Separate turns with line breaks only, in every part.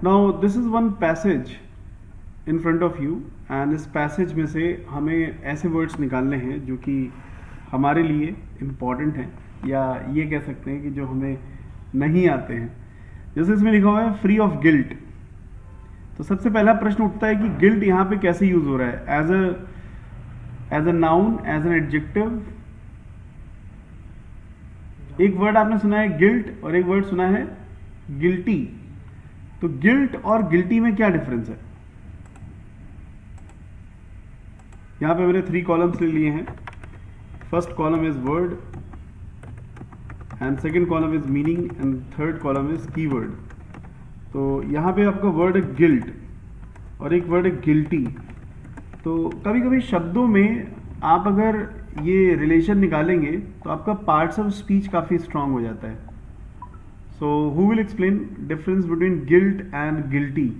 Now this is one passage in front of you, and इस passage में से हमें ऐसे वर्ड्स निकालने हैं जो कि हमारे लिए इम्पॉर्टेंट हैं, या ये कह सकते हैं कि जो हमें नहीं आते हैं। जैसे इसमें लिखा हुआ है फ्री ऑफ गिल्ट। तो सबसे पहला प्रश्न उठता है कि गिल्ट यहाँ पे कैसे यूज हो रहा है, as a noun, as an adjective. एक वर्ड आपने सुना है गिल्ट और एक वर्ड सुना है गिल्टी। तो गिल्ट और गिल्टी में क्या डिफरेंस है? यहां पे मैंने 3 कॉलम्स ले लिए हैं। First column is word, and second column is meaning, and third column is keyword. तो यहां पे आपका वर्ड है गिल्ट और एक वर्ड है गिल्टी। तो कभी कभी शब्दों में आप अगर ये रिलेशन निकालेंगे तो आपका पार्ट्स ऑफ स्पीच काफ़ी स्ट्रांग हो जाता है। So who will explain difference between guilt and guilty?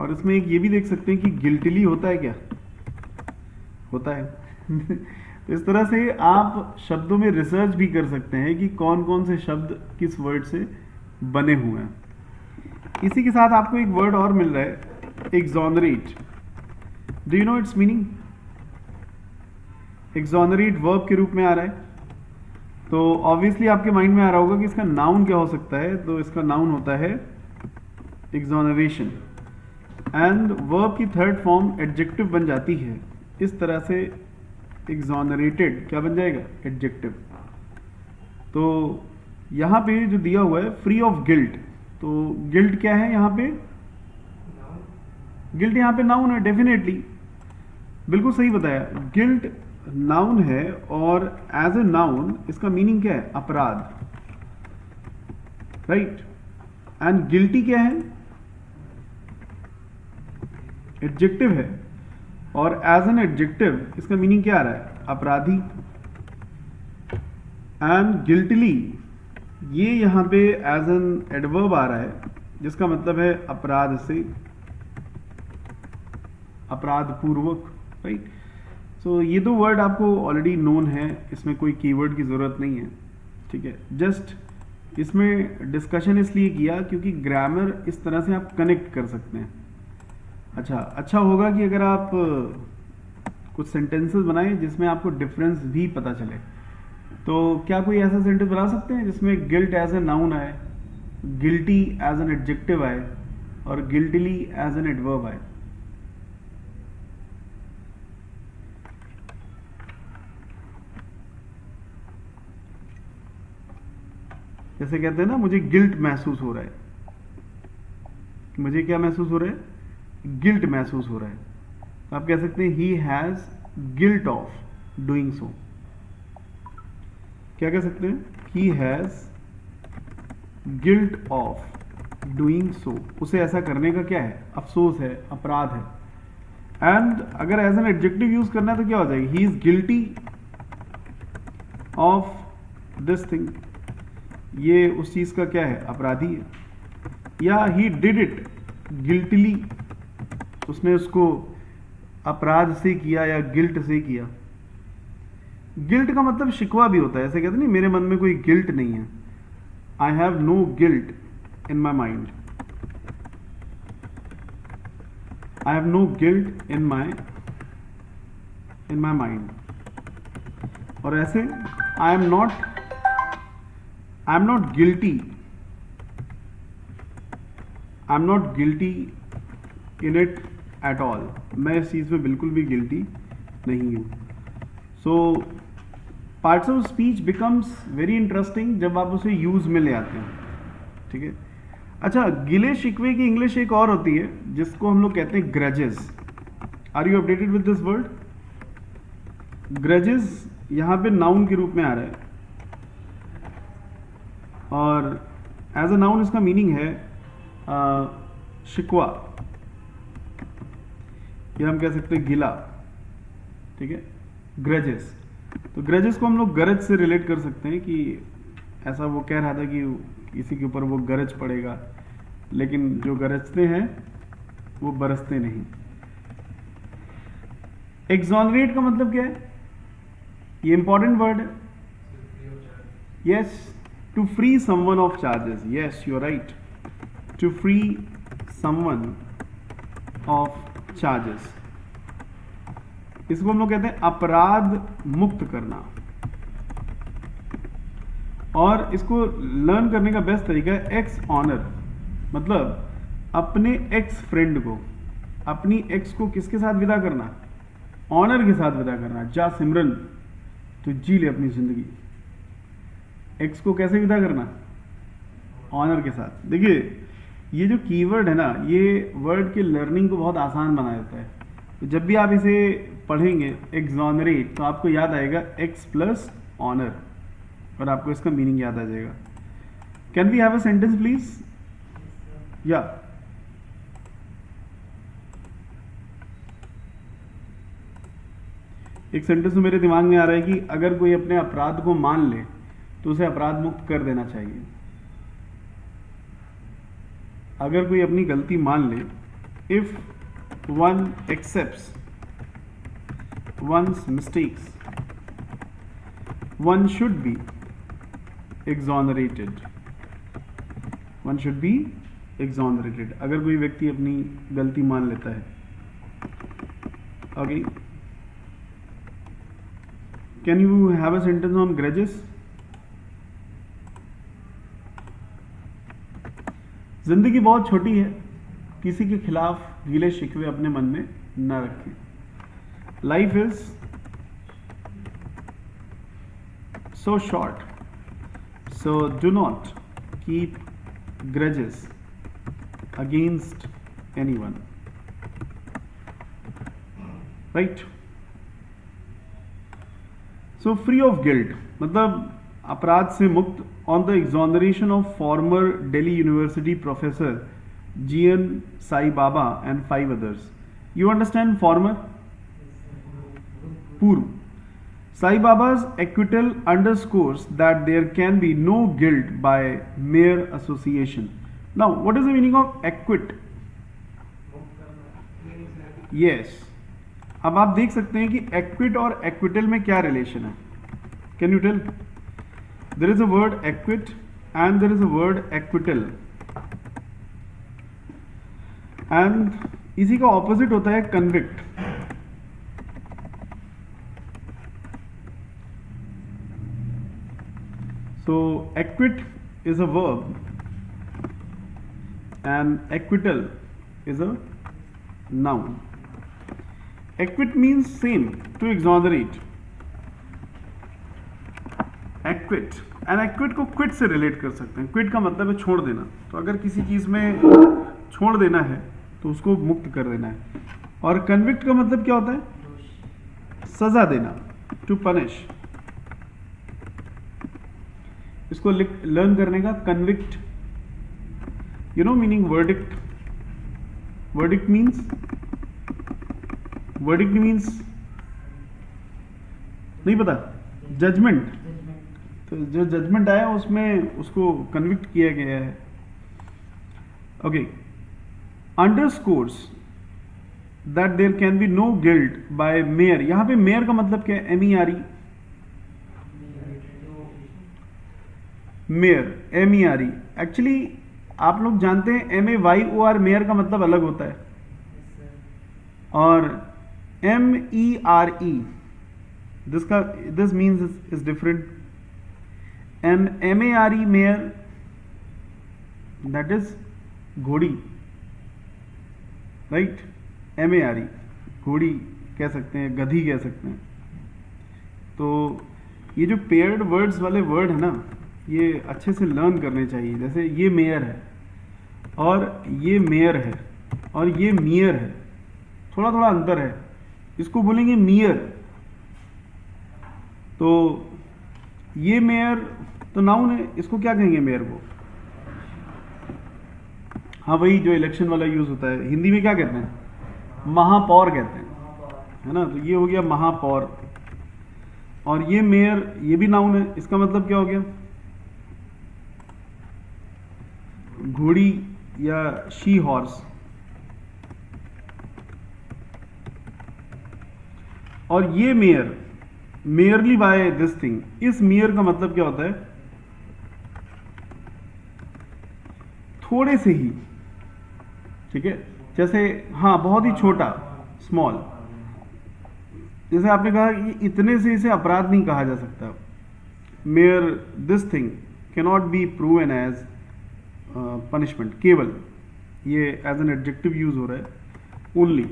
और इसमें एक ये भी देख सकते हैं कि गिल्टिली होता है क्या? होता है। तो इस तरह से आप शब्दों में रिसर्च भी कर सकते हैं कि कौन कौन से शब्द किस वर्ड से बने हुए हैं। इसी के साथ आपको एक वर्ड और मिल रहा है, exonerate. Do you know its meaning? Exonerate verb के रूप में आ रहा है। तो ऑब्वियसली आपके माइंड में आ रहा होगा कि इसका नाउन क्या हो सकता है। तो इसका नाउन होता है एक्सोनरेशन, एंड वर्ब की थर्ड फॉर्म एडजेक्टिव बन जाती है। इस तरह से एक्सोनरेटेड क्या बन जाएगा? एडजेक्टिव। तो यहां पे जो दिया हुआ है फ्री ऑफ गिल्ट, तो गिल्ट क्या है यहां पे? गिल्ट यहां पे नाउन है, डेफिनेटली, बिल्कुल सही बताया। गिल्ट नाउन है और एज ए नाउन इसका मीनिंग क्या है? अपराध, राइट। एंड गिल्टी क्या है? एडजेक्टिव है, और एज एन एडजेक्टिव इसका मीनिंग क्या आ रहा है? अपराधी। एंड गिल्टली ये यहां पे एज एन एडवर्ब आ रहा है, जिसका मतलब है अपराध से, अपराध पूर्वक, राइट। सो ये 2 वर्ड आपको ऑलरेडी नोन है, इसमें कोई कीवर्ड की जरूरत नहीं है, ठीक है। जस्ट इसमें डिस्कशन इसलिए किया क्योंकि ग्रामर इस तरह से आप कनेक्ट कर सकते हैं। अच्छा होगा कि अगर आप कुछ सेंटेंसेस बनाएं जिसमें आपको डिफरेंस भी पता चले। तो क्या कोई ऐसा सेंटेंस बना सकते हैं जिसमें गिल्ट एज ए नाउन आए, गिल्टी एज एन एडजेक्टिव आए, और गिल्टिली एज एन एडवर्ब आए? जैसे कहते हैं ना, मुझे गिल्ट महसूस हो रहा है। मुझे क्या महसूस हो रहा है? गिल्ट महसूस हो रहा है। तो आप कह सकते हैं he has guilt of doing so. क्या कह सकते हैं? He has guilt of doing so. उसे ऐसा करने का क्या है? अफसोस है, अपराध है। एंड अगर एज एन एडजेक्टिव यूज करना है तो क्या हो जाएगी? He is guilty of this thing. ये उस चीज का क्या है? अपराधी है। या ही डिड इट गिल्टली, उसने उसको अपराध से किया या गिल्ट से किया। गिल्ट का मतलब शिकवा भी होता है। ऐसे कहते नहीं, मेरे मन में कोई गिल्ट नहीं है, I have no guilt in my mind, I have no guilt in my mind. और ऐसे I am not guilty, I am not guilty in it at all. मैं इस चीज में बिल्कुल भी गिल्टी नहीं हूं। So parts of speech becomes very interesting जब आप उसे यूज में ले आते हैं, ठीक है। अच्छा, गिले शिकवे की इंग्लिश एक और होती है जिसको हम लोग कहते हैं grudges. Are you updated with this word? Grudges यहां पे नाउन के रूप में आ रहा है, और एज अ नाउन इसका मीनिंग है शिकवा, या हम कह सकते हैं गिला, ठीक है। ग्रजेस, तो ग्रजेस को हम लोग गरज से रिलेट कर सकते हैं कि ऐसा वो कह रहा था कि किसी के ऊपर वो गरज पड़ेगा, लेकिन जो गरजते हैं वो बरसते नहीं। एक्सोनरेट का मतलब क्या है? ये इंपॉर्टेंट वर्ड है। Yes, to free someone of charges. Yes, you are right, to free someone of charges. इसको हम लोग कहते हैं अपराध मुक्त करना। और इसको लर्न करने का बेस्ट तरीका है एक्स ऑनर, मतलब अपने एक्स फ्रेंड को, अपनी एक्स को किसके साथ विदा करना, ऑनर के साथ विदा करना। जा सिमरन तो जी ले अपनी जिंदगी। एक्स को कैसे विदा करना, ऑनर के साथ। देखिए ये जो कीवर्ड है ना, ये वर्ड के लर्निंग को बहुत आसान बना देता है। तो जब भी आप इसे पढ़ेंगे एक्सॉनरेट, तो आपको याद आएगा एक्स प्लस ऑनर, और आपको इसका मीनिंग याद आ जाएगा। Can we have a sentence please? या एक सेंटेंस तो मेरे दिमाग में आ रहा है कि अगर कोई अपने अपराध को मान ले तो उसे अपराध मुक्त कर देना चाहिए। अगर कोई अपनी गलती मान ले, if one accepts one's mistakes, one should be exonerated. One should be exonerated. अगर कोई व्यक्ति अपनी गलती मान लेता है। Okay. Can you have a sentence on grudges? जिंदगी बहुत छोटी है, किसी के खिलाफ गिले शिकवे अपने मन में न रखें। Life is so short, so do not keep grudges against anyone. Right? So free of guilt, मतलब अपराध से मुक्त, on the exoneration of former Delhi University professor G.N. Sai Baba and 5 others. You understand former? पूर्व। Sai Baba's acquittal underscores that there can be no guilt by mere association. Now, what is the meaning of acquit? Yes. अब आप देख सकते हैं कि acquit और acquittal में क्या रिलेशन है। Can you tell? There is a word acquit and there is a word acquittal. And इसी का opposite होता है convict. So acquit is a verb and acquittal is a noun. Acquit means same, to exonerate. Acquit and acquit को quit से relate कर सकते हैं। quit का मतलब है छोड़ देना। तो अगर किसी चीज में छोड़ देना है तो उसको मुक्त कर देना है। और convict का मतलब क्या होता है? सजा देना, to punish। इसको लर्न करने का convict, you know meaning verdict. Verdict means नहीं पता, जजमेंट। तो जो जजमेंट आया उसमें उसको कन्विक्ट किया गया है। Okay, underscores that there can be no guilt by mere. यहां पे मेयर का मतलब क्या है? MERE, mayor, MERE। एक्चुअली आप लोग जानते हैं MAYOR मेयर का मतलब अलग होता है, और MERE this means is different. And MARE mayor, that is घोड़ी, राइट? MARE घोड़ी कह सकते हैं, गधी कह सकते हैं। तो ये जो पेयर्ड वर्ड्स वाले वर्ड है ना, ये अच्छे से लर्न करने चाहिए। जैसे ये मेयर है और ये मेयर है और ये मियर है, थोड़ा थोड़ा अंतर है। इसको बोलेंगे मियर, तो ये मेयर तो नाउन है, इसको क्या कहेंगे मेयर को? हाँ, वही जो इलेक्शन वाला यूज होता है, हिंदी में क्या कहते हैं? महापौर कहते हैं, है ना? तो ये हो गया महापौर। और ये मेयर, ये भी नाउन है, इसका मतलब क्या हो गया? घोड़ी या शी हॉर्स। और ये mere, merely by this thing, इस मेयर का मतलब क्या होता है? थोड़े से ही, ठीक है, जैसे हाँ बहुत ही छोटा, स्मॉल। जैसे आपने कहा कि इतने से इसे अपराध नहीं कहा जा सकता, mere this thing cannot be proven as punishment, केवल ये एज एन एडजेक्टिव यूज हो रहा है, ओनली।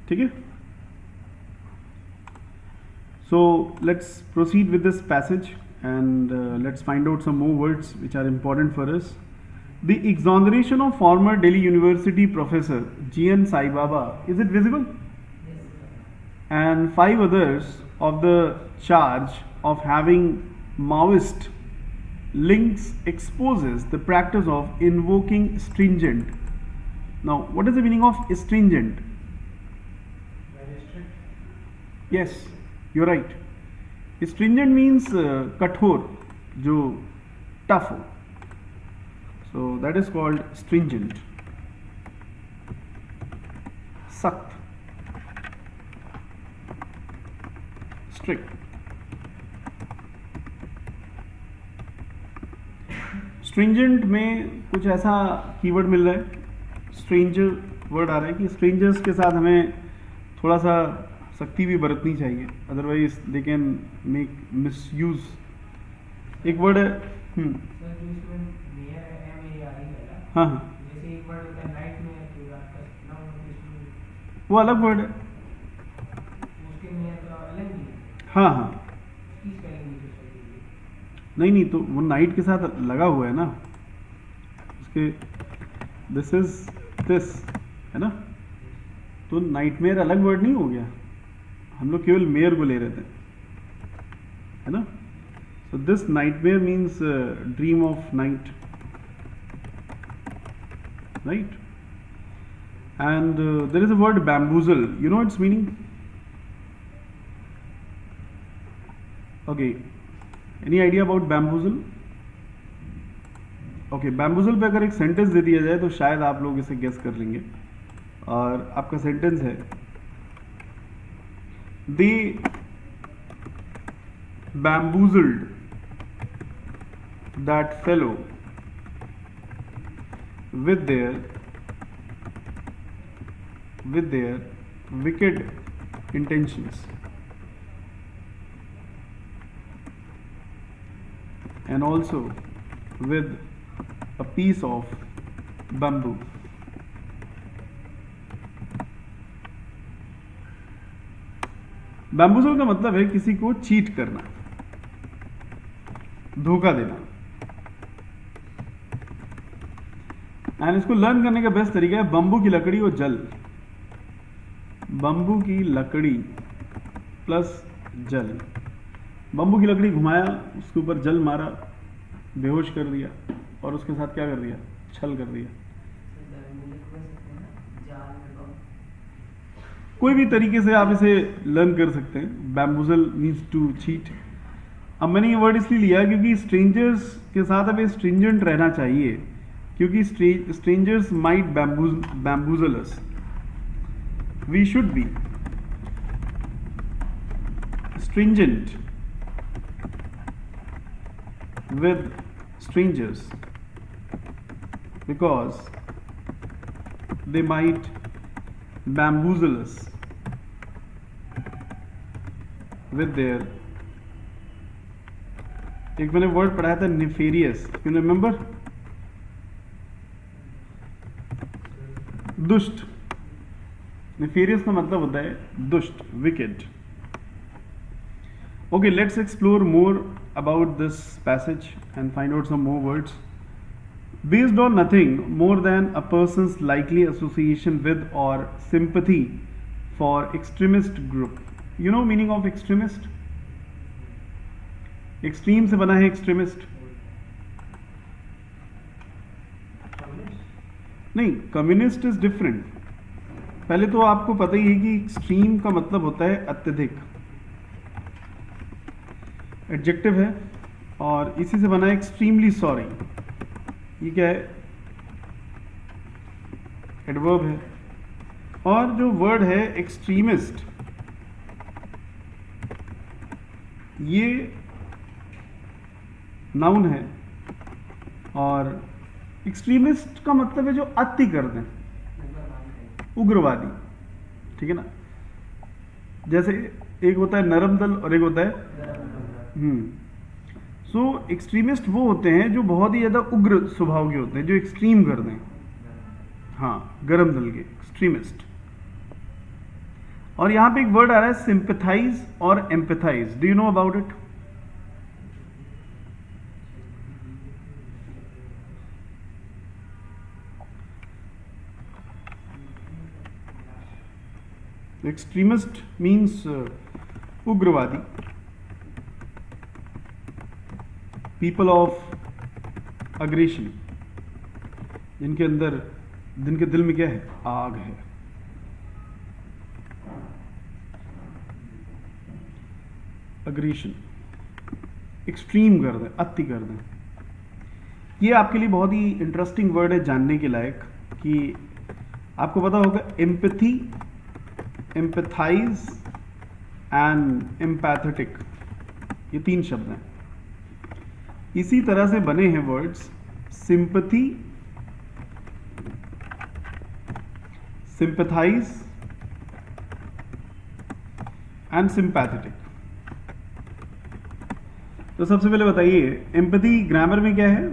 ठीक है, so let's proceed with this passage and let's find out some more words which are important for us. The exoneration of former Delhi University professor G.N. Sai Baba, is it visible? And 5 others of the charge of having Maoist links exposes the practice of invoking stringent. Now, what is the meaning of stringent? Yes, you're right. Stringent means कठोर, जो tough हो. So that is called stringent. सख्त, strict. Stringent में कुछ ऐसा keyword मिल रहा है, stranger word आ रहा है कि स्ट्रेंजर्स के साथ हमें थोड़ा सा सख्ती भी बरतनी चाहिए, otherwise they can make misuse. एक वर्ड है हाँ हाँ, वो अलग वर्ड है। हाँ हाँ, नहीं तो वो नाइट के साथ लगा हुआ है ना, उसके दिस इज दिस है ना, तो नाइटमेयर अलग वर्ड नहीं हो गया, हम लोग केवल मेयर को ले रहे थे, है ना। So this nightmare means dream of night, right. And there is a word bamboozle, you know its meaning? Okay, any idea about bamboozle? Okay, bamboozle पे अगर एक सेंटेंस दे दिया जाए तो शायद आप लोग इसे गेस कर लेंगे, और आपका सेंटेंस है they bamboozled that fellow with their wicked intentions, and also with a piece of bamboo. बैम्बूजल का मतलब है किसी को चीट करना, धोखा देना। एंड इसको लर्न करने का बेस्ट तरीका है बम्बू की लकड़ी और जल, बम्बू की लकड़ी प्लस जल। बम्बू की लकड़ी घुमाया, उसके ऊपर जल मारा, बेहोश कर दिया, और उसके साथ क्या कर दिया? छल कर दिया। कोई भी तरीके से आप इसे लर्न कर सकते हैं। बैम्बूजल मीन्स टू चीट। अब मैंने ये वर्ड इसलिए लिया क्योंकि स्ट्रेंजर्स के साथ हमें स्ट्रिंजेंट रहना चाहिए, क्योंकि strangers might bamboozle us. We should be stringent with strangers because they might bamboozle us with their, एक मैंने वर्ड पढ़ाया था नेफेरियस, यू रिमेंबर? दुष्ट। नेफेरियस का मतलब होता है दुष्ट, wicked. Okay, let's explore more about this passage and find out some more words. Based on nothing more than a person's likely association with or sympathy for extremist group. You know meaning of extremist? Extreme से बना है extremist. नहीं, communist is different. पहले तो आपको पता ही है कि extreme का मतलब होता है अत्यधिक, एडजेक्टिव है, और इसी से बना है एक्सट्रीमली सॉरी। ये क्या है? एडवर्ब है। और जो वर्ड है एक्सट्रीमिस्ट, ये नाउन है, और एक्सट्रीमिस्ट का मतलब है जो अति कर दें, उग्रवादी, ठीक है ना। जैसे एक होता है नरम दल और एक होता है सो एक्सट्रीमिस्ट वो होते हैं जो बहुत ही ज़्यादा उग्र स्वभाव के होते हैं, जो एक्सट्रीम कर दें। हाँ, गरम दल के एक्सट्रीमिस्ट। और यहां पे एक वर्ड आ रहा है सिंपथाइज और empathise. Do you know about it? Extremist means उग्रवादी, पीपल ऑफ अग्रेशन, जिनके अंदर, जिनके दिल में क्या है? आग है। अग्रेशन, एक्सट्रीम कर दें, अति कर दें। ये आपके लिए बहुत ही इंटरेस्टिंग वर्ड है जानने के लायक, कि आपको पता होगा एम्पैथी, एम्पैथाइज एंड एम्पैथेटिक, ये 3 शब्द हैं। इसी तरह से बने हैं words sympathy, sympathise and sympathetic. तो सबसे पहले बताइए, एम्पैथी ग्रामर में क्या है?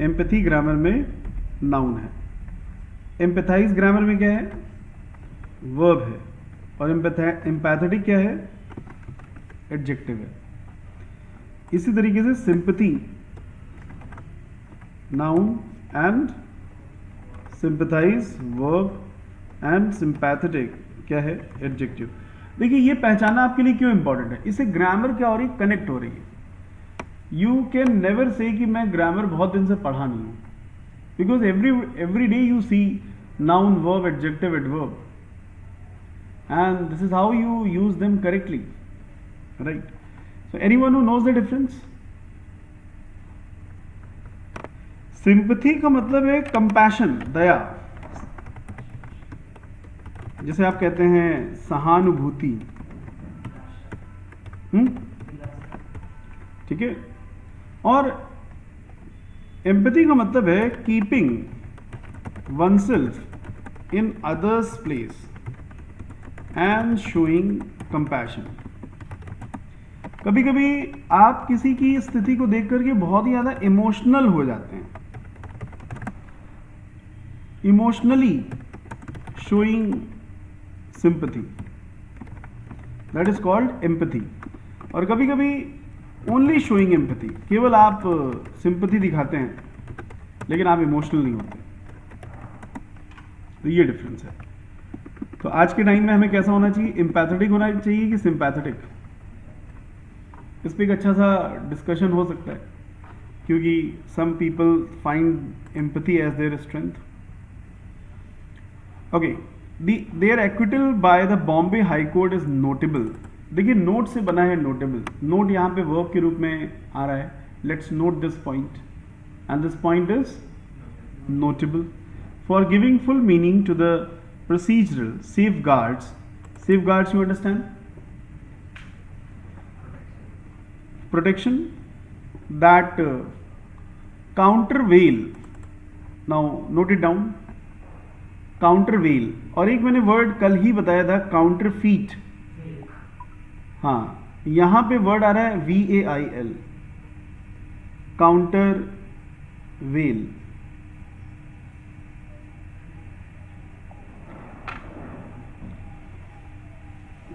एम्पैथी ग्रामर में नाउन है। एम्पैथाइज ग्रामर में क्या है? वर्ब है। और एम्पैथेटिक क्या है? एडजेक्टिव है। इसी तरीके से sympathy noun and sympathise verb and sympathetic क्या है? एडजेक्टिव। देखिए, ये पहचाना आपके लिए क्यों इंपॉर्टेंट है? इससे ग्रामर क्या हो रही है? कनेक्ट हो रही है। यू कैन नेवर से कि मैं ग्रामर बहुत दिन से पढ़ा नहीं हूं, because every day you see noun, verb, adjective, adverb, and this is how you use them correctly, right? So anyone who knows the difference? Sympathy का मतलब है compassion, दया, जैसे आप कहते हैं सहानुभूति, ठीक है। और empathy का मतलब है keeping oneself in others place and showing compassion। कभी कभी आप किसी की स्थिति को देख करके बहुत ही ज्यादा इमोशनल हो जाते हैं, emotionally showing sympathy, that is called empathy। और कभी कभी ओनली showing empathy, केवल आप सिंपैथी दिखाते हैं लेकिन आप इमोशनल नहीं होते। तो ये डिफरेंस है। तो आज के टाइम में हमें कैसा होना चाहिए? एम्पैथेटिक होना चाहिए कि सिंपैथेटिक? इस पर एक अच्छा सा डिस्कशन हो सकता है, क्योंकि some people find empathy as their strength. Okay, their acquittal by the Bombay High Court is notable. देखिए, नोट से बना है नोटेबल। नोट यहाँ पे वर्ब के रूप में आ रहा है। Let's note this point, and this point is notable for giving full meaning to the procedural safeguards. Safeguards, you understand? Protection that countervail. Now note it down. Countervail। और एक मैंने वर्ड कल ही बताया था, counterfeit। हाँ, यहां पे वर्ड आ रहा है VAIL, countervail।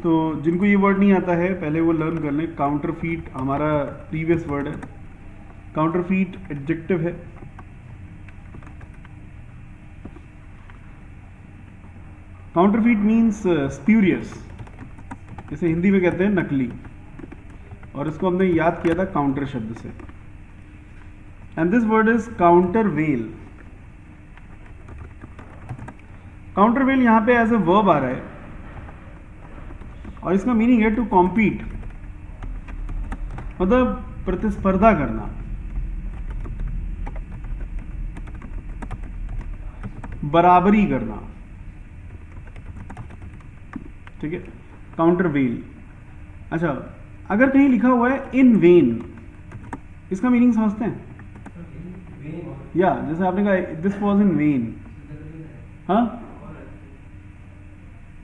तो जिनको ये वर्ड नहीं आता है पहले वो लर्न कर लें। काउंटरफीट हमारा प्रीवियस वर्ड है। काउंटरफीट एडजेक्टिव है। काउंटरफीट मीन्स स्प्यूरियस, जैसे हिंदी में कहते हैं नकली, और इसको हमने याद किया था काउंटर शब्द से। And this word is countervail. Countervail यहां पे एज ए वर्ब आ रहा है और इसका मीनिंग है टू कॉम्पीट, मतलब प्रतिस्पर्धा करना, बराबरी करना, ठीक है, काउंटरवेल। अच्छा, अगर कहीं लिखा हुआ है इन वेन, इसका मीनिंग समझते हैं? या जैसे आपने कहा दिस वॉज इन वेन, हाँ,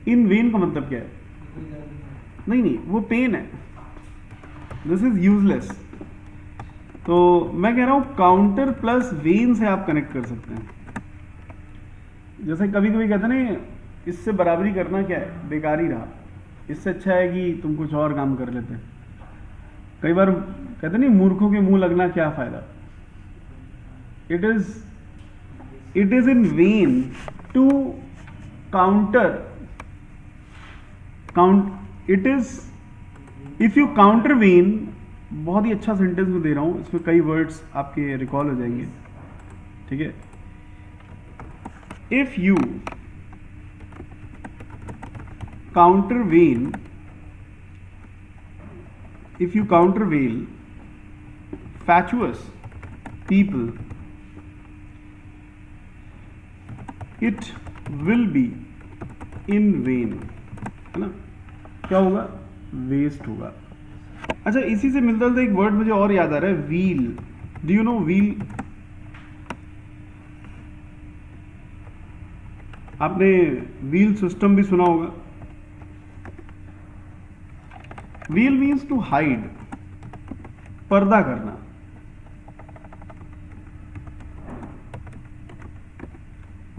इन वेन का मतलब क्या है? नहीं नहीं, वो पेन है, दिस इज यूजलेस। तो मैं कह रहा हूं काउंटर प्लस वेन से आप कनेक्ट कर सकते हैं। जैसे कभी कभी कहते हैं ना, इससे बराबरी करना क्या है, बेकार ही रहा, इससे अच्छा है कि तुम कुछ और काम कर लेते। कई बार कहते नहीं, मूर्खों के मुंह लगना क्या फायदा। It is in vain to counter it is if you counter vain. बहुत ही अच्छा सेंटेंस में दे रहा हूं, इसमें कई वर्ड्स आपके रिकॉल हो जाएंगे, ठीक है। If you countervail fatuous people, it will be in vain, है ना? क्या होगा? वेस्ट होगा। अच्छा, इसी से मिलता जुलता एक वर्ड मुझे और याद आ रहा है, wheel. Do you no wheel? आपने व्हील सिस्टम भी सुना होगा। व्हील मीन्स टू हाइड, पर्दा करना।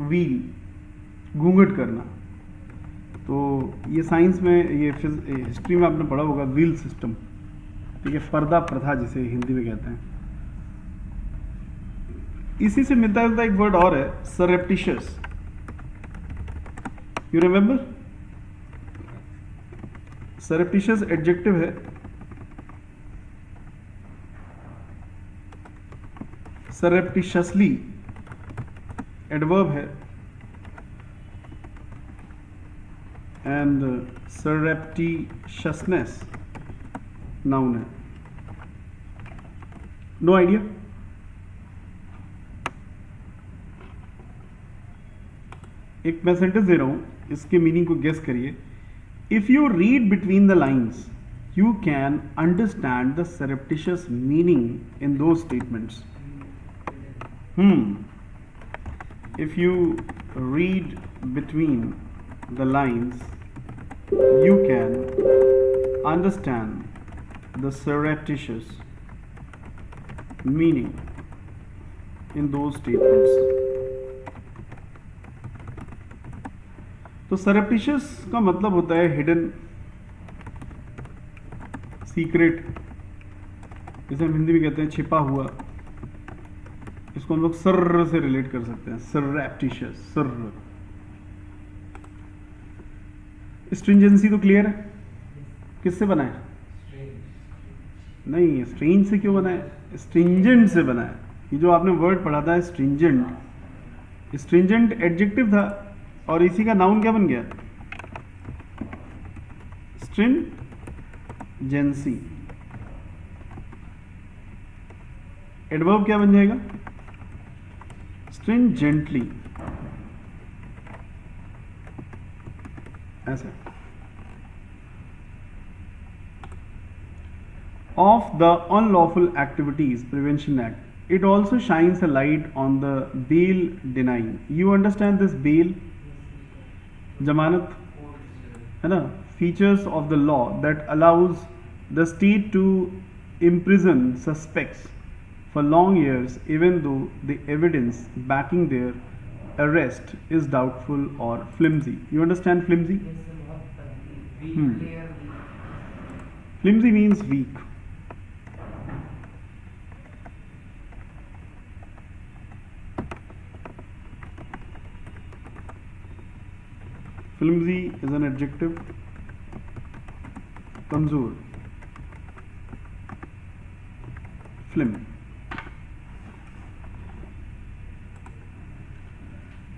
व्हील, घूंघट करना। तो ये साइंस में, ये हिस्ट्री में आपने पढ़ा होगा, व्हील सिस्टम, ठीक है, पर्दा प्रथा जिसे हिंदी में कहते हैं। इसी से मिलता जुलता एक वर्ड और है, surreptitious. You remember? Surreptitious adjective है, सररेप्टिशियसली एडवर्ब है, एंड सररेप्टिशियसनेस नाउन है। No idea? एक मैं सेंटेंस दे रहा हूं, इसके मीनिंग को गेस करिए। If you read between the lines, you can understand the surreptitious meaning in those statements. If you read between the lines, you can understand the surreptitious meaning in those statements. तो सररेप्टिशियस का मतलब होता है hidden, secret, जिसे हम हिंदी में कहते हैं छिपा हुआ। इसको हम लोग सर्र से रिलेट कर सकते हैं, सररेप्टिशियस, सर्र। स्ट्रिंजेंसी तो क्लियर है, किससे बना है? नहीं, स्ट्रेंज से क्यों बना है? स्ट्रिंजेंट से बना है। ये जो आपने वर्ड पढ़ा था स्ट्रिंजेंट, स्ट्रिंजेंट एडजेक्टिव था, और इसी का नाउन क्या बन गया? स्ट्रिंजेंसी। एडवर्ब क्या बन जाएगा? स्ट्रिंजेंटली। ऐसा। Of the Unlawful Activities Prevention Act, it also shines a light on the bail denying. You understand this bail? जमानत, है ना? Features of the law that allows the state to imprison suspects for long years even though the evidence backing their arrest is doubtful or flimsy. You understand flimsy? Flimsy means weak. Flimsy is an adjective, kamzor, flim.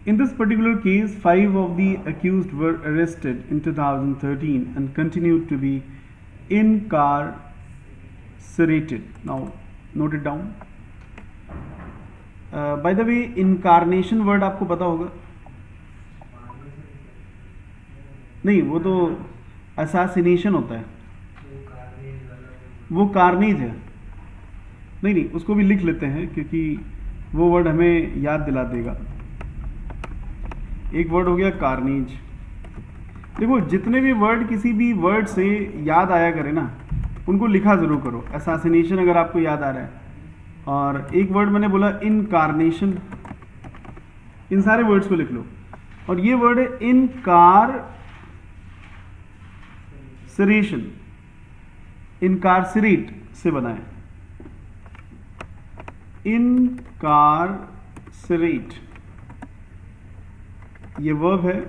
In this particular case, 5 of the accused were arrested in 2013 and continued to be incarcerated. Now, note it down. By the way, incarnation word आपको पता होगा? नहीं, वो तो assassination होता है, वो carnage है। नहीं नहीं, उसको भी लिख लेते हैं क्योंकि वो वर्ड हमें याद दिला देगा। एक वर्ड हो गया कार्नेज। देखो जितने भी वर्ड किसी भी वर्ड से याद आया करे ना, उनको लिखा ज़रूर करो। असैसिनेशन अगर आपको याद आ रहा है, और एक वर्ड मैंने बोला इनकार्नेशन, इन सारे वर्ड्स को लिख लो। और ये वर्ड है इनकारसरेशन, इनकारसरेट से बना है, इनकारसरेट ये वर्ब है,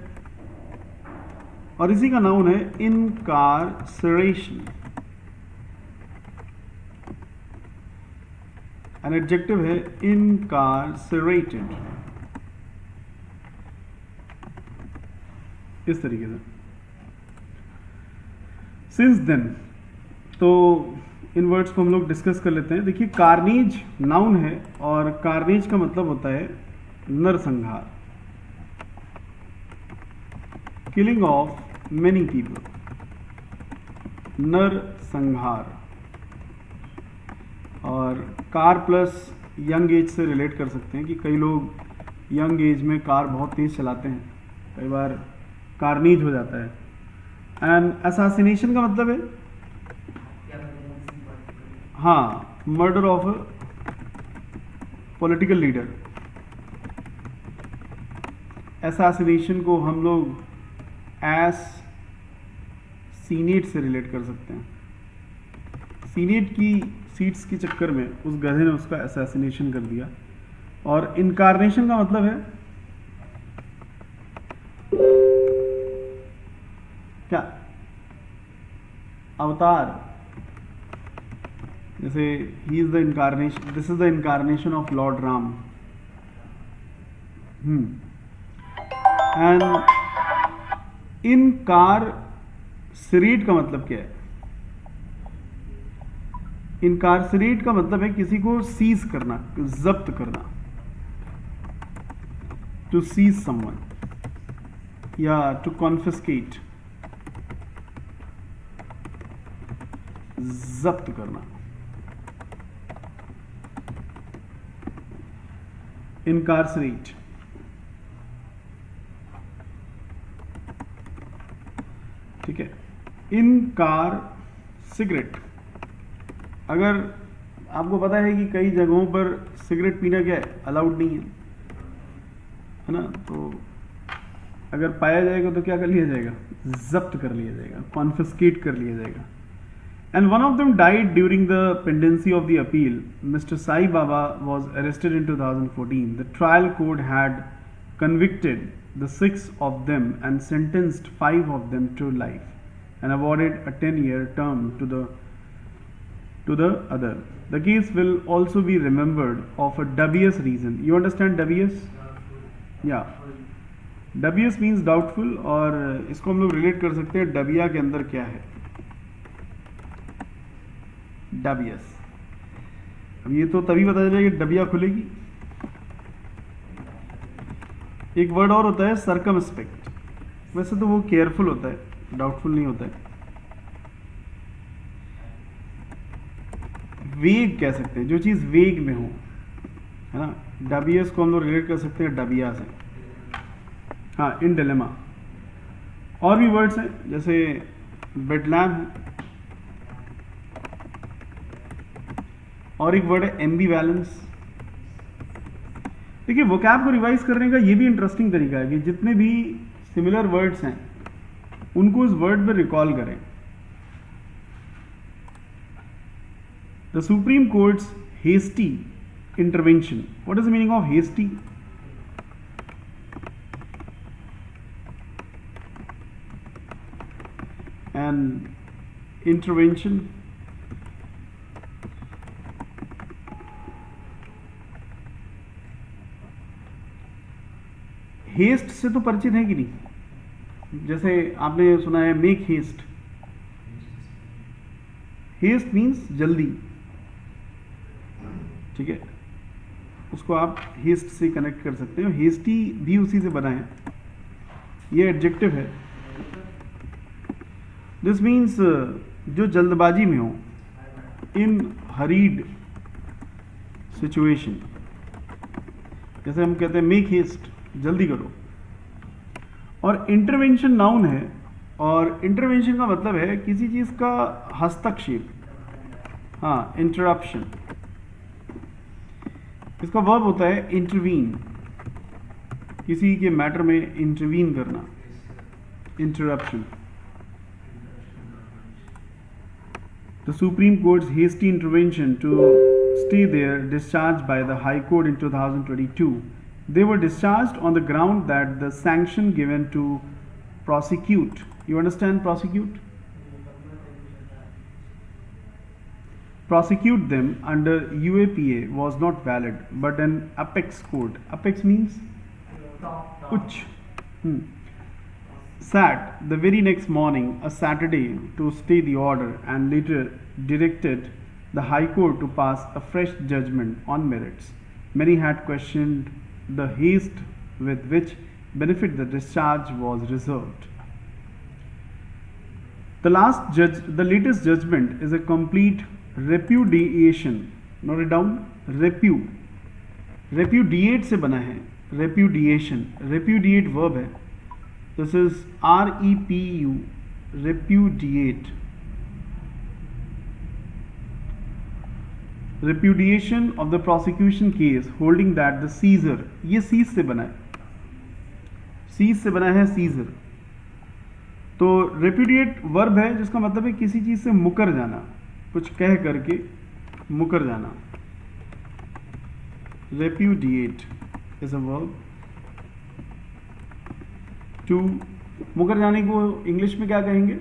और इसी का नाउन है इनकारसरेशन। एन एडजेक्टिव है इनकारसरेटेड। इस तरीके से। सिंस देन, तो इन वर्ड्स को हम लोग डिस्कस कर लेते हैं। देखिए कार्नेज नाउन है, और कार्नेज का मतलब होता है नरसंहार, किलिंग ऑफ मेनी पीपल, नरसंहार। और कार प्लस यंग एज से रिलेट कर सकते हैं कि कई लोग यंग एज में कार बहुत तेज चलाते हैं, कई बार कार्नेज हो जाता है। एंड असैसिनेशन का मतलब है हाँ, murder of a political leader. Assassination को हम लोग सीनेट से रिलेट कर सकते हैं। सीनेट की सीट्स के चक्कर में उस गधे ने उसका असैसिनेशन कर दिया। और इनकारनेशन का मतलब है क्या? अवतार। जैसे he is the incarnation, this is the incarnation of lord Ram. And incarcerate का मतलब क्या है? इनकारसरेट का मतलब है किसी को सीज करना, जब्त करना, टू सीज समवन या टू कॉन्फिस्केट, जब्त करना। इनकारसरेट। ठीक है। इनकार सिगरेट, अगर आपको पता है कि कई जगहों पर सिगरेट पीना क्या है, अलाउड नहीं है ना, तो अगर पाया जाएगा तो क्या कर लिया जाएगा? जब्त कर लिया जाएगा, कॉन्फिस्केट कर लिया जाएगा। And one of them died during the pendency of the appeal. Mr. Sai Baba was arrested in 2014. The trial court had convicted the 6 of them and sentenced 5 of them to life and awarded a 10-year term to the other. The case will also be remembered of a dubious reason. You understand dubious? Yeah. Dubious means doubtful, और इसको हम लोग relate कर सकते हैं डबिया के अंदर क्या है। डबियस। अब ये तो तभी पता चलेगा कि डबिया खुलेगी। एक वर्ड और होता है सर्कमस्पेक्ट। वैसे तो वो केयरफुल होता है, डाउटफुल नहीं होता है। वेग कह सकते हैं, जो चीज़ वेग में हो, है ना। डबियस को हम लोग रिलेट कर सकते हैं डबिया से। हाँ, इन डिलेमा। और भी वर्ड्स हैं, जैसे बेडलैम है, और एक वर्ड है एम्बीवैलेंस। देखिए वोकैब को रिवाइज करने का ये भी इंटरेस्टिंग तरीका है कि जितने भी सिमिलर वर्ड्स हैं उनको उस वर्ड पर रिकॉल करें। The Supreme Court's hasty intervention. What is the meaning of hasty? And intervention. Haste से तो परिचित है कि नहीं? जैसे आपने सुना है मेक हेस्ट। हेस्ट मीन्स जल्दी, ठीक है, उसको आप हेस्ट से कनेक्ट कर सकते हो। हेस्टी भी उसी से बना है, ये एडजेक्टिव है। दिस मीन्स जो जल्दबाजी में हो, इन हरीड सिचुएशन, जैसे हम कहते हैं मेक हेस्ट, जल्दी करो। और इंटरवेंशन नाउन है, और इंटरवेंशन का मतलब है किसी चीज का हस्तक्षेप, हाँ इंटरप्शन। इसका वर्ब होता है इंटरवीन, किसी के मैटर में इंटरवीन करना, interruption. The Supreme Court's hasty intervention to stay their discharge by the High Court in 2022. They were discharged on the ground that the sanction given to prosecute, you understand prosecute? Prosecute them under UAPA was not valid, but an apex court, apex means uch, sat the very next morning, a Saturday, to stay the order and later directed the High Court to pass a fresh judgment on merits. Many had questioned the haste with which benefit the discharge was reserved. The latest judgment is a complete repudiation. Note it down. Repudiate से बना है, repudiation. Repudiate verb है. This is REPU, repudiate. Repudiation of the prosecution case holding that the Caesar, ये seize से बना है, seize से बना है Caesar। तो repudiate verb है जिसका मतलब है किसी चीज से मुकर जाना, कुछ कह करके मुकर जाना। Repudiate is a verb। To मुकर जाने को इंग्लिश में क्या कहेंगे?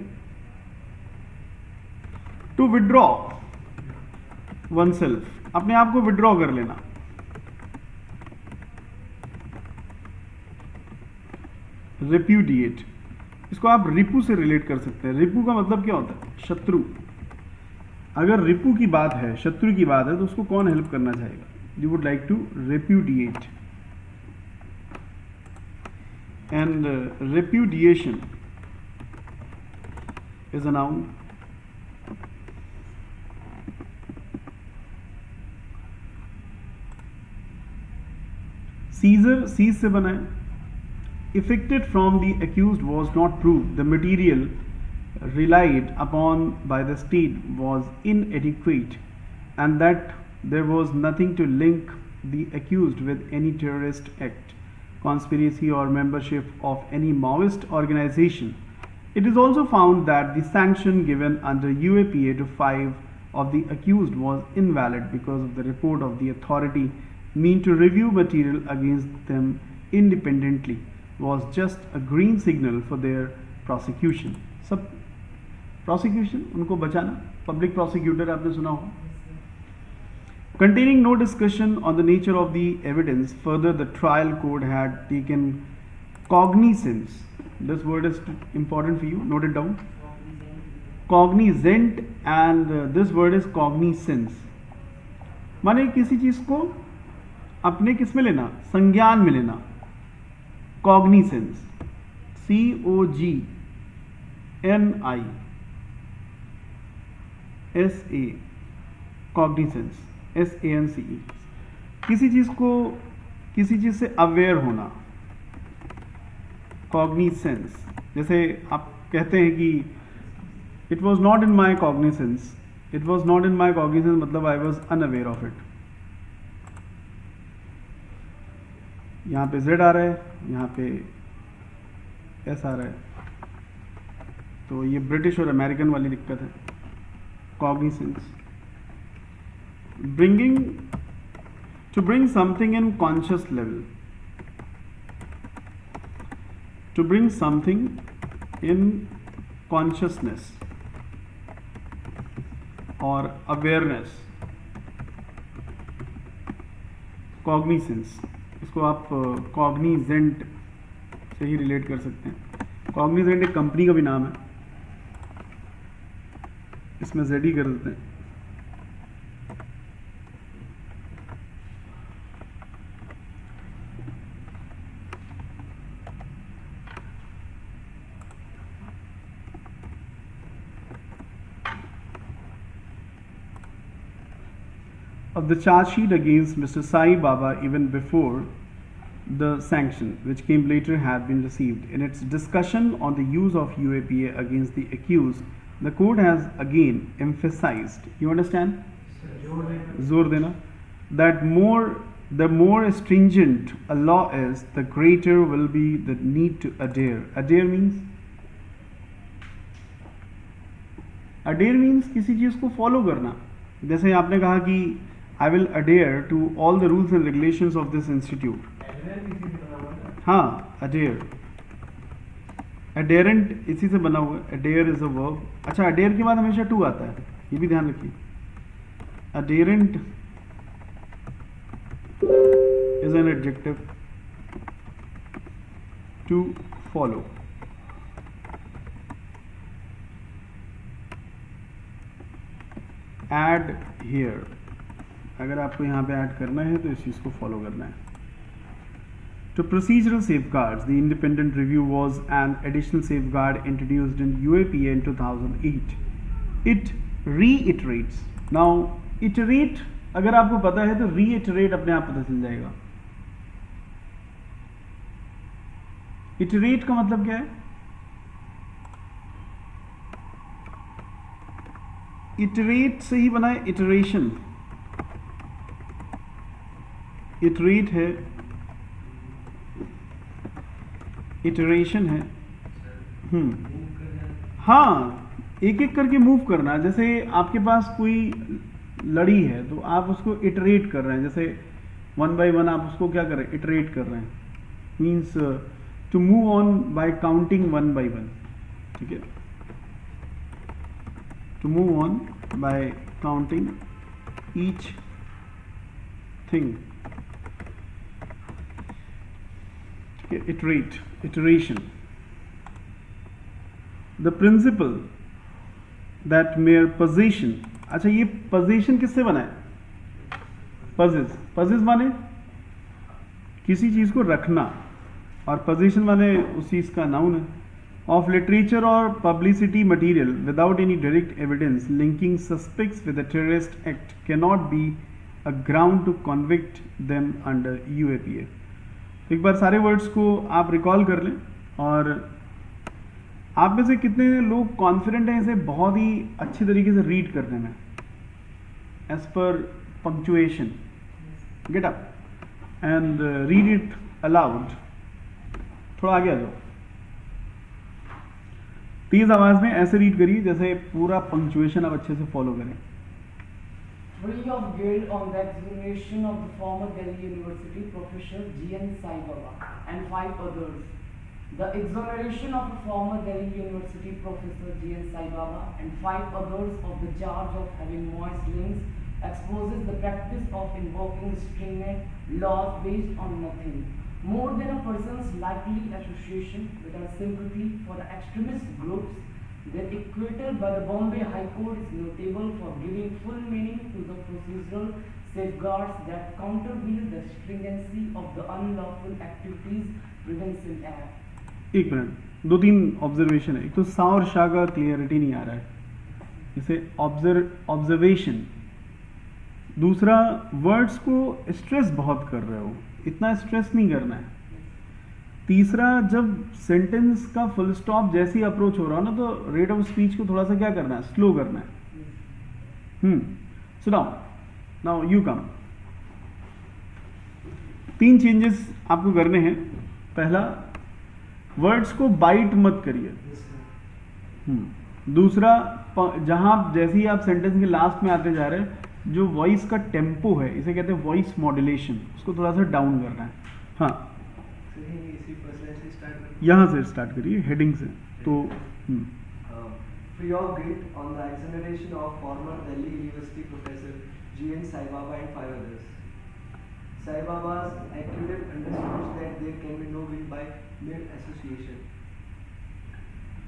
टू विड्रॉ वन सेल्फ, अपने आप को विड्रॉ कर लेना। रिप्यूडिएट, इसको आप रिपू से रिलेट कर सकते हैं। रिपू का मतलब क्या होता है? शत्रु। अगर रिपू की बात है, शत्रु की बात है, तो उसको कौन हेल्प करना चाहेगा? You would like to repudiate. And repudiation is a noun। Caesar, seize से बना है। Effected from the accused was not proved. The material relied upon by the state was inadequate, and that there was nothing to link the accused with any terrorist act, conspiracy or membership of any Maoist organization. It is also found that the sanction given under UAPA to 5 of the accused was invalid because of the report of the authority meant to review material against them independently was just a green signal for their prosecution. सब prosecution उनको बचाना, public prosecutor आपने सुना हो। Containing no discussion on the nature of the evidence, further the trial court had taken cognizance. This word is important for you, note it down. Cognizant, and this word is cognizance. माने किसी चीज को अपने किस में लेना? संज्ञान में लेना। Cognizance, COGNISA, cognizance, SANCE। किसी चीज को, किसी चीज से अवेयर होना, कॉग्निसेंस। जैसे आप कहते हैं कि it was not in my cognisance, it was not in my cognisance मतलब I was unaware of it. यहाँ पे Z आ रहा है, यहाँ पे S आ रहा है, तो ये ब्रिटिश और अमेरिकन वाली दिक्कत है। Cognisance, bringing, to bring something in conscious level, to bring something in consciousness or awareness, cognizance। इसको आप cognizant से ही रिलेट कर सकते हैं। cognizant एक कंपनी का भी नाम है, इसमें Z ही कर देते हैं। of the charge sheet against Mr. Sai Baba even before the sanction, which came later, had been received. In its discussion on the use of UAPA against the accused, the court has again emphasized, you understand? Zor dena. That the more stringent a law is, the greater will be the need to adhere. Adhere means? Adhere means किसी चीज़ को follow करना. जैसे आपने कहा कि I will adhere to all the rules and regulations of this institute. हाँ, adhere. Adherent इसी से बना हुआ है. Adhere is a verb. अच्छा, adhere के बाद हमेशा to आता है, ये भी ध्यान रखिए. Adherent is an adjective. To follow. Add here. अगर आपको यहाँ पे ऐड करना है तो इस चीज़ को फॉलो करना है. To procedural safeguards, the independent review was an additional safeguard introduced in UAPA in 2008. It reiterates. Now, iterate अगर आपको पता है तो reiterate अपने आप पता चल जाएगा. Iterate का मतलब क्या है? Iterate से ही बना है iteration. Iterate है, iteration है. हाँ, एक एक करके मूव करना. जैसे आपके पास कोई लड़ी है तो आप उसको इटरेट कर रहे हैं. जैसे वन बाय वन आप उसको क्या कर रहे हैं? इटरेट कर रहे हैं. Means to move on by counting one by one. ठीक है, to move on by counting each thing. Iterate, iteration. The principle that mere possession. अच्छा, ये possession किससे बना है? Possess. Possess माने किसी चीज को रखना, और possession माने उस चीज का noun है. Of literature or publicity material without any direct evidence linking suspects with a terrorist act cannot be a ground to convict them under UAPA. एक बार सारे वर्ड्स को आप रिकॉल कर लें. और आप में से कितने लोग कॉन्फिडेंट हैं इसे बहुत ही अच्छी तरीके से रीड करने में as per punctuation? Get up and read it aloud. थोड़ा आगे आ जाओ. तेज आवाज में ऐसे रीड करिए जैसे पूरा पंक्चुएशन आप अच्छे से फॉलो करें.
Free of guilt on the exoneration of the former Delhi University professor G.N. Sai Baba and 5 others. The exoneration of the former Delhi University professor G.N. Sai Baba and 5 others of the charge of having moist links exposes the practice of invoking stringent laws based on nothing more than a person's likely association with a sympathy for the extremist groups. The equator by the Bombay High Court is notable for giving full meaning to the procedural safeguards that countervail the stringency of the Unlawful Activities Prevention Act.
एक minute, दो तीन observation है. एक तो सा और शाह का clarity नहीं आ रहा है, इसे ऑब्जर्वेशन. दूसरा, वर्ड्स को स्ट्रेस बहुत कर रहे हो, इतना स्ट्रेस नहीं करना है. तीसरा, जब सेंटेंस का फुल स्टॉप जैसी अप्रोच हो रहा हो ना, तो रेट ऑफ स्पीच को थोड़ा सा क्या करना है? स्लो करना है. So now you come. 3 changes आपको करने हैं. पहला, वर्ड्स को बाइट मत करिए. दूसरा, जहां जैसे ही आप सेंटेंस के लास्ट में आते जा रहे हैं, जो वॉइस का टेम्पो है, इसे कहते हैं वॉइस मॉड्यूलेशन, उसको थोड़ा सा डाउन करना है. हाँ, यहाँ से स्टार्ट करिए, हेडिंग से. तो
Free of guilt on the exoneration of former Delhi University professor G.N. Sai Baba and 5 others. Sai Baba's accused understands that there can be no guilt by mere association.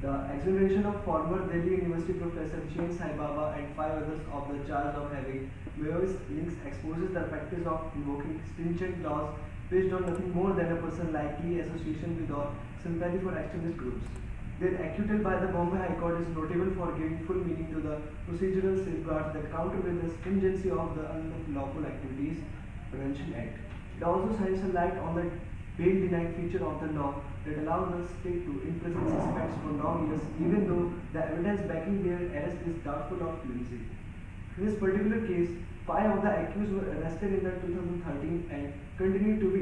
The exoneration of former Delhi University professor G.N. Sai Baba and 5 others of the charge of having various links exposes the practice of invoking stringent laws based on nothing more than a person's likely association with or sympathy for extremist groups. Their acquittal by the Bombay High Court is notable for giving full meaning to the procedural safeguards that counter with the stringency of the Unlawful Activities Prevention Act. It also shines a light on the bail-denying feature of the law that allows the state to imprison suspects for long years even though the evidence backing their arrest is doubtful or flimsy. In this particular case, 5 of the accused were arrested in the 2013 and continue to be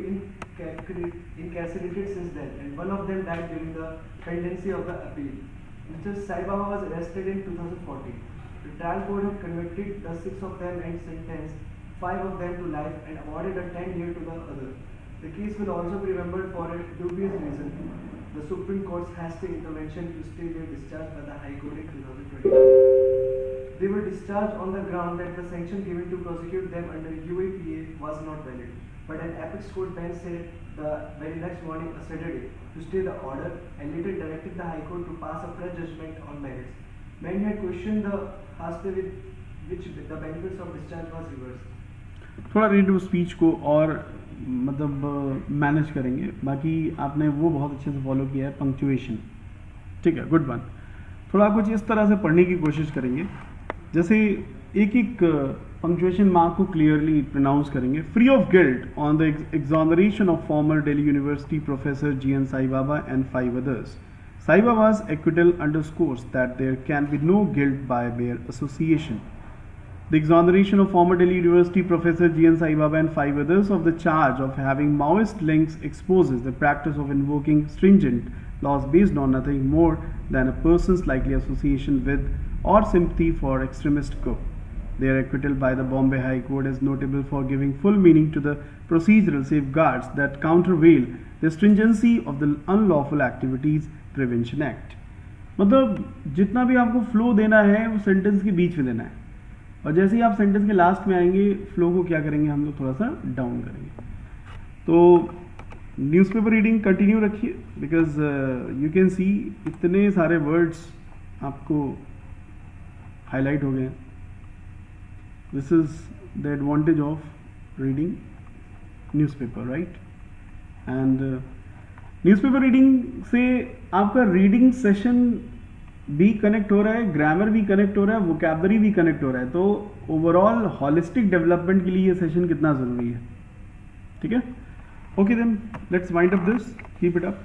incarcerated since then, and one of them died during the pendency of the appeal. Mr. Sai Baba was arrested in 2014. The trial court had convicted the 6 of them and sentenced 5 of them to life and awarded a 10-year to the other. The case will also be remembered for a dubious reason: the Supreme Court's hasty intervention to stay their discharge by the High Court in 2020. They were discharged on the ground that the sanction given to prosecute them under UAPA was not valid. But an apex court bench said the very next morning, a Saturday, to stay the order and later directed the High Court to pass a fresh judgment on merits. Many had questioned the haste with which the benefits of discharge was reversed.
थोड़ा read of speech को और मतलब manage करेंगे, बाकी आपने वो बहुत अच्छे से फॉलो किया है, पंक्चुएशन, ठीक है, गुड वन। थोड़ा कुछ इस तरह से पढ़ने की कोशिश करेंगे जैसे एक एक पंक्चुएशन मार्क को क्लियरली प्रोनाउंस करेंगे। Free of guilt on the exoneration of former Delhi university professor GN Sai Baba and 5 others. Sai Baba's acquittal underscores that there can be no guilt by mere association. The exoneration of former Delhi University Professor GN Sai Baba and 5 others of the charge of having Maoist links exposes the practice of invoking stringent laws based on nothing more than a person's likely association with or sympathy for extremist group. Their acquittal by the Bombay High Court is notable for giving full meaning to the procedural safeguards that countervail the stringency of the Unlawful Activities Prevention Act. मतलब जितना भी आपको flow देना है वो sentence के बीच में देना है, और जैसे ही आप सेंटेंस के लास्ट में आएंगे फ्लो को क्या करेंगे हम लोग थोड़ा सा डाउन करेंगे। तो न्यूज़पेपर रीडिंग कंटिन्यू रखिए बिकॉज यू कैन सी इतने सारे वर्ड्स आपको हाईलाइट हो गए हैं। This is the advantage of reading newspaper, right? And newspaper reading से आपका रीडिंग सेशन भी कनेक्ट हो रहा है, ग्रामर भी कनेक्ट हो रहा है, वोकैबलरी भी कनेक्ट हो रहा है। तो ओवरऑल हॉलिस्टिक डेवलपमेंट के लिए ये सेशन कितना ज़रूरी है, ठीक है? Okay then let's wind up this, keep it up.